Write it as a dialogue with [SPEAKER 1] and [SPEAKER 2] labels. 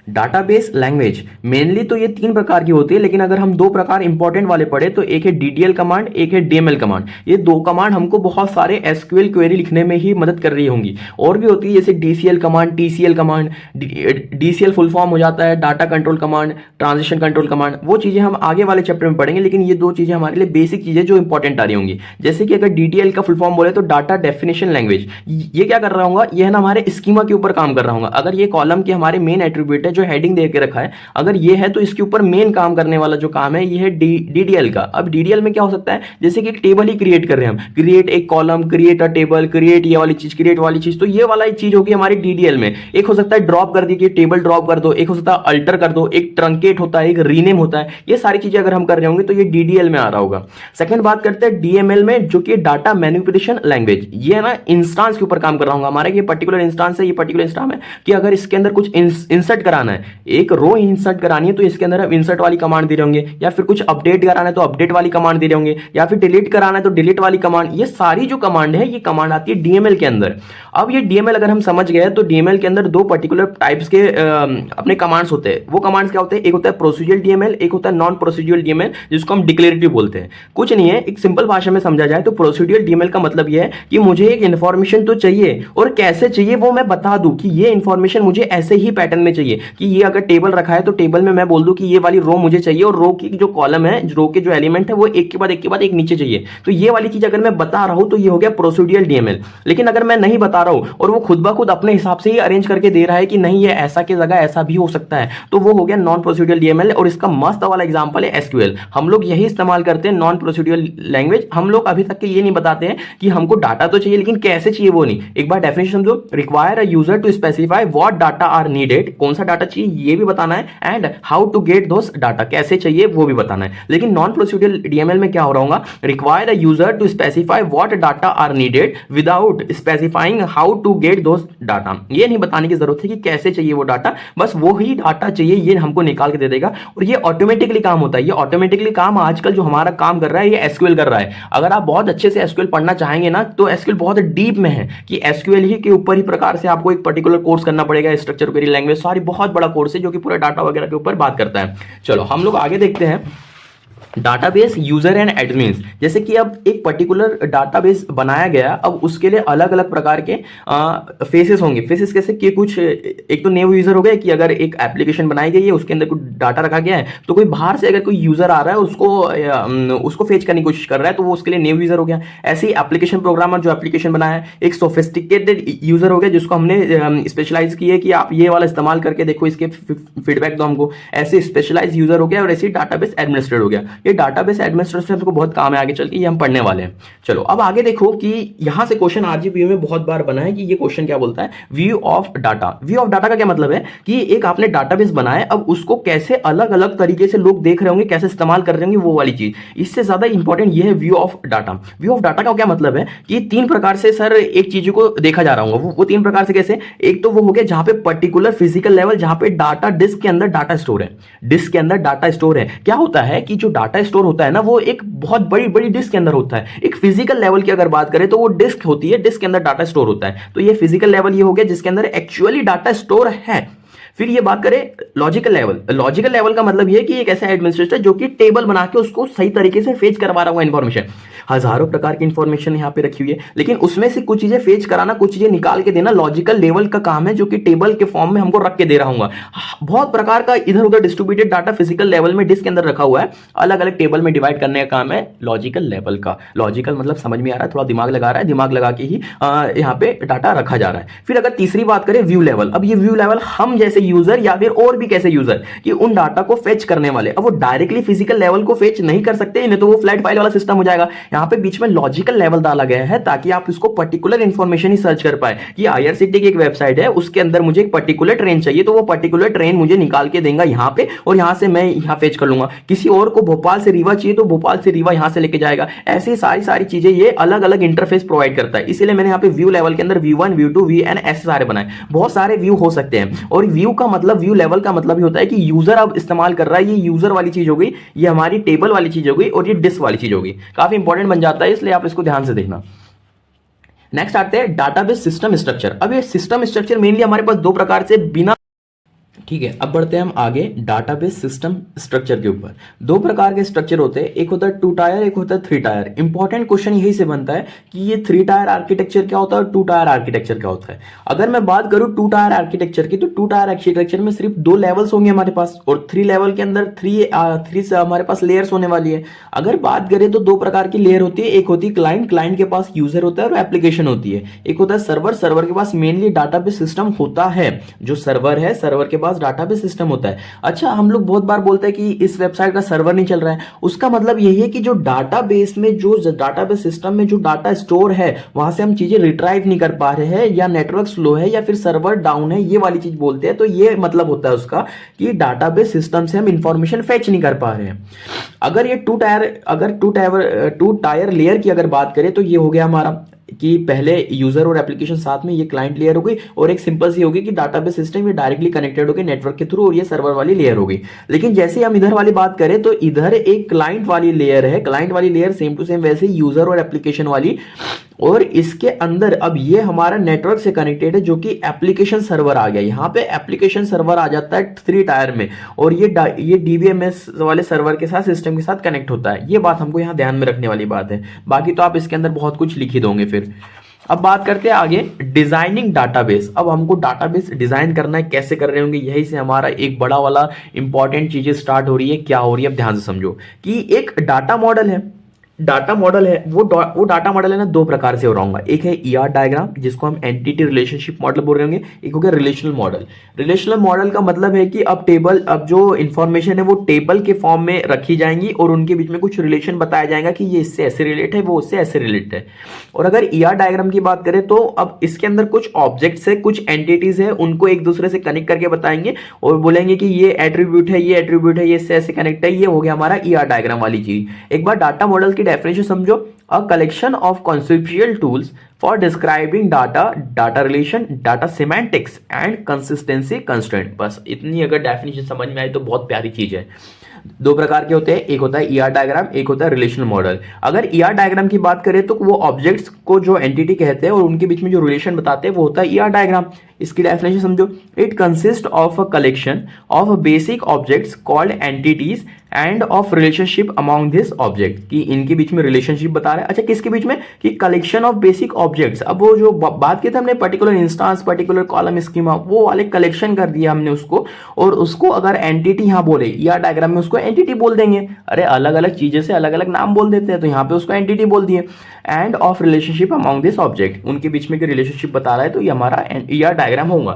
[SPEAKER 1] Database language mainly तो ये 3 प्रकार की होती है, लेकिन अगर हम 2 प्रकार इंपॉर्टेंट वाले पढ़े तो एक है डीडीएल कमांड, एक है डीएमएल कमांड। ये 2 कमांड हमको बहुत सारे एसक्यूएल क्वेरी लिखने में ही मदद कर रही होंगी। और भी होती है जैसे DCL command, TCL command. DCL full form हो जाता है data control command, transition control command. वो चीजें हम आगे वाले चैप्टर में पढ़ेंगे, लेकिन ये 2 चीजें हमारे लिए बेसिक चीजें जो इंपॉर्टेंट आ रही होंगी। जैसे कि अगर डीडीएल का फुल फॉर्म बोले तो डाटा डेफिनेशन लैंग्वेज। ये क्या कर रहा होगा, ये है ना हमारे स्कीमा के ऊपर काम कर रहा होगा। अगर ये कॉलम के हमारे मेन एट्रीब्यूट है जो हेडिंग दे के रखा है, अगर ये है तो इसके ऊपर मेन काम करने वाला जो काम है ये है डीडीएल का। अब डीडीएल में क्या हो सकता है, जैसे कि एक टेबल ही क्रिएट कर रहे हैं हम, क्रिएट एक column, create a table, create ये वाली चीज, क्रिएट वाली चीज। तो ये वाला एक चीज होगी हमारी डीडीएल में। एक हो सकता है ड्रॉप कर दीजिए, टेबल ड्रॉप कर दो, एक हो सकता है अल्टर कर दो, एक ट्रंकेट होता है, एक रीनेम होता है। ये सारी चीजें अगर हम कर रहे होंगे तो ये डीडीएल में आ रहा होगा। सेकंड बात करते हैं डीएमएल में, जो कि डाटा मैनिपुलेशन लैंग्वेज। ये है ना इंस्टांस के ऊपर काम कर रहा होगा हमारा। ये पर्टिकुलर इंस्टांस है, ये पर्टिकुलर इंस्टांस है कि अगर इसके अंदर कुछ इंसर्ट कराना है, एक रो इंसर्ट करानी है तो इसके अंदर हम इंसर्ट वाली कमांड दे रहे होंगे, या फिर कुछ अपडेट कराना है तो अपडेट वाली कमांड दे रहे होंगे, या फिर डिलीट कराना है तो डिलीट वाली कमांड। ये सारी जो कमांड है ये कमांड आती है डीएमएल के अंदर। अब ये डीएमएल अगर हम समझ गए तो डीएमएल के अंदर 2 पर्टिकुलर टाइप्स के अपने कमांड्स होते हैं। वो कमांड्स क्या होते हैं, एक होता है प्रोसीजरल डीएमएल, एक होता है नॉन प्रोसीजरल डीएमएल, जिसको हम डिक्लेरेटिव बोलते हैं। कुछ नहीं है, एक सिंपल भाषा में समझा जाए तो प्रोसीजरल डीएमएल का मतलब यह है कि मुझे एक इंफॉर्मेशन तो चाहिए, और कैसे चाहिए वो मैं बता दूं कि ये इंफॉर्मेशन मुझे ऐसे ही पैटर्न में चाहिए। कि ये अगर टेबल रखा है तो टेबल में मैं बोल दूं कि ये वाली रो मुझे चाहिए, और रो की जो कॉलम है, रो के जो एलिमेंट है वो एक के बाद एक नीचे चाहिए। तो ये वाली चीज अगर मैं बता रहा हूं तो ये हो गया प्रोसीजरल डीएमएल। लेकिन अगर मैं नहीं बता रहा हूं और वो खुद ब खुद अपने हिसाब से ही अरेंज करके दे रहा है कि नहीं ये ऐसा की जगह ऐसा भी हो सकता है, तो वो हो गया नॉन प्रोसीजरल डीएमएल। और इसका मस्त वाला एग्जांपल है एसक्यूएल। हम लोग यही इस्तेमाल करते हैं नॉन प्रोसीजरल लैंग्वेज। हम लोग अभी तक के ये नहीं बताते हैं कि हमको डाटा तो चाहिए लेकिन कैसे चाहिए वो नहीं। एक बार डेफिनेशन समझो, require a user to specify what data are needed, कौन सा डाटा चाहिए ये भी बताना है, and how to get those data, कैसे चाहिए वो भी बताना है। लेकिन नॉन प्रोसीजरल डीएमएल में क्या हो रहा होगा, require the user to specify what data are needed without specifying how to get those data. ये नहीं बताने की जरूरत है कि कैसे चाहिए वो डाटा, बस वो ही डाटा चाहिए ये हमको निकाल के दे देगा, और ये ऑटोमेटिकली काम होता है। ये ऑटोमेटिकली काम आजकल जो हमारा काम कर रहा है ये एसक्यूएल कर रहा है। अगर आप बहुत अच्छे से एसक्यूएल पढ़ना चाहेंगे ना तो एसक्यूएल बहुत डीप में है, कि एसक्यूएल ही के ऊपर ही प्रकार से आपको एक पर्टिकुलर कोर्स करना पड़ेगा। स्ट्रक्चर क्वेरी लैंग्वेज सारी बहुत बड़ा कोर्स है जो कि पूरा डाटा वगैरह के ऊपर बात करता है। चलो हम लोग आगे देखते हैं डाटाबेस यूजर एंड एडमिन्स। जैसे कि अब एक पर्टिकुलर डाटाबेस बनाया गया, अब उसके लिए अलग अलग प्रकार के फेसेस होंगे। फेसेस कैसे कि कुछ एक तो न्यू यूजर हो गया, कि अगर एक एप्लीकेशन बनाई गई है उसके अंदर कुछ डाटा रखा गया है, तो कोई बाहर से अगर कोई यूजर आ रहा है उसको फेच करने की कोशिश कर रहा है तो वो उसके लिए न्यू यूजर हो गया। ऐसे ही एप्लीकेशन प्रोग्रामर जो एप्लीकेशन बनाया है, एक सोफिस्टिकेटेड यूजर हो गया जिसको हमने स्पेशलाइज किया कि आप ये वाला इस्तेमाल करके देखो, इसके फीडबैक दो हमको। ऐसे स्पेशलाइज यूजर हो गया, और ऐसे डाटाबेस एडमिनिस्ट्रेटर हो गया। ये डाटाबेस एडमिनिस्ट्रेशन को बहुत काम है आगे चल के, ये हम पढ़ने वाले हैं। चलो अब आगे देखो कि यहां से क्वेश्चन आरजीपीयू में बहुत बार बना है कि ये क्वेश्चन क्या बोलता है, view of data. View of data का क्या मतलब है कि एक आपने डाटाबेस बनाया, अब उसको कैसे अलग अलग तरीके से लोग देख रहे होंगे, कैसे इस्तेमाल कर रहे होंगे, वो वाली चीज। इससे ज्यादा इंपॉर्टेंट ये है view of data. View of data का क्या मतलब है कि 3 प्रकार से सर एक चीज को देखा जा रहा होगा। वो 3 प्रकार से कैसे, एक तो वो हो गया जहां पे पर्टिकुलर फिजिकल लेवल, जहां पे डाटा डिस्क के अंदर डाटा स्टोर है। डिस्क के अंदर डाटा स्टोर है। क्या होता है कि जो डाटा स्टोर होता है ना वो एक बहुत बड़ी बड़ी डिस्क के अंदर होता है। एक फिजिकल लेवल की अगर बात करें तो वो डिस्क होती है, डिस्क के अंदर डाटा स्टोर होता है। तो ये फिजिकल लेवल ये हो गया जिसके अंदर एक्चुअली डाटा स्टोर है। फिर ये बात करें लॉजिकल लेवल। लॉजिकल लेवल का मतलब ये कि एक ऐसा एडमिनिस्ट्रेटर जो कि टेबल बना के उसको सही तरीके से फेच करवा रहा हुआ इन्फॉर्मेशन। हजारों प्रकार की इंफॉर्मेशन यहाँ पे रखी हुई है, लेकिन उसमें से कुछ चीजें फेच कराना, कुछ चीजें निकाल के देना लॉजिकल लेवल का काम है, जो कि टेबल के फॉर्म में हमको रख के दे रहा हूँ। बहुत प्रकार का इधर उधर डिस्ट्रीब्यूटेड डाटा फिजिकल लेवल में डिस्क के अंदर रखा हुआ है, अलग अलग टेबल में डिवाइड करने का काम है लॉजिकल लेवल का। लॉजिकल मतलब समझ में आ रहा है, थोड़ा दिमाग लगा रहा है, दिमाग लगा के ही यहाँ पे डाटा रखा जा रहा है। फिर अगर तीसरी बात करें व्यू लेवल, अब ये व्यू लेवल हम जैसे यूजर या फिर और भी कैसे यूजर कि उन डाटा को फेच करने वाले, अब वो डायरेक्टली फिजिकल लेवल को फेच नहीं कर सकते, नहीं तो वो फ्लैट फाइल वाला सिस्टम हो जाएगा। यहाँ पे बीच में लॉजिकल लेवल डाला गया है ताकि आप इसको पर्टिकुलर इंफॉर्मेशन ही सर्च कर पाए कि आईआरसीटी की एक वेबसाइट है, उसके अंदर मुझे एक पर्टिकुलर ट्रेन चाहिए, तो वो पर्टिकुलर ट्रेन मुझे निकाल के देगा यहाँ पे, और यहाँ से मैं यहाँ फेच कर लूंगा। किसी और को भोपाल से रीवा चाहिए तो भोपाल से रीवा यहाँ से लेके जाएगा। ऐसी सारी चीजें ये अलग अलग इंटरफेस प्रोवाइड करता है। इसीलिए मैंने यहाँ पे व्यू लेवल के अंदर V1 V2 VN ऐसे सारे बनाए। बहुत सारे व्यू हो सकते हैं, और व्यू का मतलब, व्यू लेवल का मतलब ही होता है कि यूजर अब इस्तेमाल कर रहा है। ये यूजर वाली चीज हो गई, ये हमारी टेबल वाली चीज हो गई, और ये डिस्क वाली चीज हो गई। काफी इंपॉर्टेंट बन जाता है, इसलिए आप इसको ध्यान से देखना। नेक्स्ट आते हैं डाटाबेस सिस्टम स्ट्रक्चर। अब ये सिस्टम स्ट्रक्चर मेनली हमारे पास 2 प्रकार से बिना ठीक है, अब बढ़ते हैं हम आगे डाटाबेस सिस्टम स्ट्रक्चर के ऊपर। दो प्रकार के स्ट्रक्चर होते हैं, एक होता है 2 टायर, एक होता है 3 टायर। इंपॉर्टेंट क्वेश्चन यही से बनता है कि ये 3 टायर आर्किटेक्चर क्या होता है और 2 टायर आर्किटेक्चर क्या होता है। अगर मैं बात करूं 2 टायर आर्किटेक्चर की, तो 2 टायर आर्किटेक्चर में सिर्फ 2 लेवल्स होंगे हमारे पास, और 3 लेवल के अंदर 3 से हमारे पास लेयर्स होने वाली है। अगर बात करें तो 2 प्रकार की लेयर होती है, एक होती है क्लाइंट, क्लाइंट के पास यूजर होता है और एप्लीकेशन होती है। एक होता है सर्वर, सर्वर के पास मेनली डाटाबेस सिस्टम होता है। जो सर्वर है, सर्वर के पास डाटाबेस सिस्टम होता है। अच्छा, हम लोग बहुत बार बोलते हैं कि इस वेबसाइट का सर्वर नहीं चल रहा है, उसका मतलब यही है कि जो डाटाबेस में, जो डाटाबेस सिस्टम में जो डाटा स्टोर है, वहां से हम चीजें रिट्राइव नहीं कर पा रहे हैं, या नेटवर्क स्लो है, या फिर सर्वर डाउन है, ये वाली चीज बोलते हैं। तो ये मतलब होता है उसका कि डाटाबेस सिस्टम से हम इंफॉर्मेशन फेच नहीं कर पा रहे हैं। अगर ये 2 टायर लेयर की अगर बात करें, तो ये हो गया हमारा कि पहले यूजर और एप्लीकेशन साथ में, ये क्लाइंट लेयर हो गई, और एक सिंपल सी होगी कि डाटाबेस सिस्टम ये डायरेक्टली कनेक्टेड होगी नेटवर्क के थ्रू, और ये सर्वर वाली लेयर होगी। लेकिन जैसे हम इधर वाली बात करें, तो इधर एक क्लाइंट वाली लेयर है, क्लाइंट वाली लेयर सेम टू सेम वैसे यूजर और एप्लीकेशन वाली, और इसके अंदर अब ये हमारा नेटवर्क से कनेक्टेड है, जो कि एप्लीकेशन सर्वर आ गया। यहाँ पे एप्लीकेशन सर्वर आ जाता है 3 टायर में, और ये डीबीएमएस वाले सर्वर के साथ, सिस्टम के साथ कनेक्ट होता है। ये बात हमको यहाँ ध्यान में रखने वाली बात है। बाकी तो आप इसके अंदर बहुत कुछ लिख ही दोगे फिर। अब बात करते हैं आगे डिजाइनिंग डाटाबेस। अब हमको डाटाबेस डिजाइन करना है, कैसे कर रहे होंगे, यही से हमारा एक बड़ा वाला इंपॉर्टेंट चीजें स्टार्ट हो रही है। क्या हो रही है, अब ध्यान से समझो कि एक डाटा मॉडल है, डाटा मॉडल है, वो डाटा मॉडल है ना, 2 प्रकार से हो रहा होगा। एक है ईआर डायग्राम, जिसको हम एंटिटी रिलेशनशिप मॉडल बोल रहे होंगे। एक हो गया रिलेशनल मॉडल। रिलेशनल मॉडल का मतलब है कि अब जो इंफॉर्मेशन है वो टेबल के फॉर्म में रखी जाएंगी, और उनके बीच में कुछ रिलेशन बताया जाएगा कि ये इससे ऐसे रिलेट है, वो उससे ऐसे रिलेट है। और अगर ईआर डायग्राम की बात करें, तो अब इसके अंदर कुछ ऑब्जेक्ट्स है, कुछ एंटिटीज है, उनको एक दूसरे से कनेक्ट करके बताएंगे, और बोलेंगे कि ये एट्रीब्यूट है, ये एट्रीब्यूट है, ये इससे ऐसे कनेक्ट है। ये हो गया हमारा ईआर डायग्राम वाली चीज। एक बार डाटा मॉडल की डेफिनेशन समझो, a collection of conceptual tools for describing data, data relation, data semantics and consistency constraint. बस इतनी अगर डेफिनेशन समझ में आई तो बहुत प्यारी चीज है। 2 प्रकार के होते हैं, एक होता है ईआर डायग्राम, एक होता है रिलेशनल मॉडल। अगर ईआर डायग्राम की बात करें, तो वो ऑब्जेक्ट्स को जो एंटिटी कहते हैं और उनके बीच में जो रिलेशन बताते हैं, वो होता है ईआर डायग्राम। इसकी डेफिनेशन समझो, it consist of a collection of basic objects called entities end of relationship among this object, कि इनके बीच में रिलेशनशिप बता रहा है। अच्छा, किसके बीच में, कि कलेक्शन ऑफ बेसिक ऑब्जेक्ट्स। अब वो जो बात की थी हमने particular instance, particular column schema, वो वाले कलेक्शन कर दिया हमने उसको, और उसको अगर एंटिटी यहाँ बोले, या डायग्राम में उसको एंटिटी बोल देंगे। अरे अलग अलग चीजें से अलग अलग नाम बोल देते हैं, तो यहाँ पे उसको एंटिटी बोल दिए। End of relationship among this object, उनके बीच में रिलेशनशिप बता रहा है, तो ये हमारा ईआर डायग्राम होगा।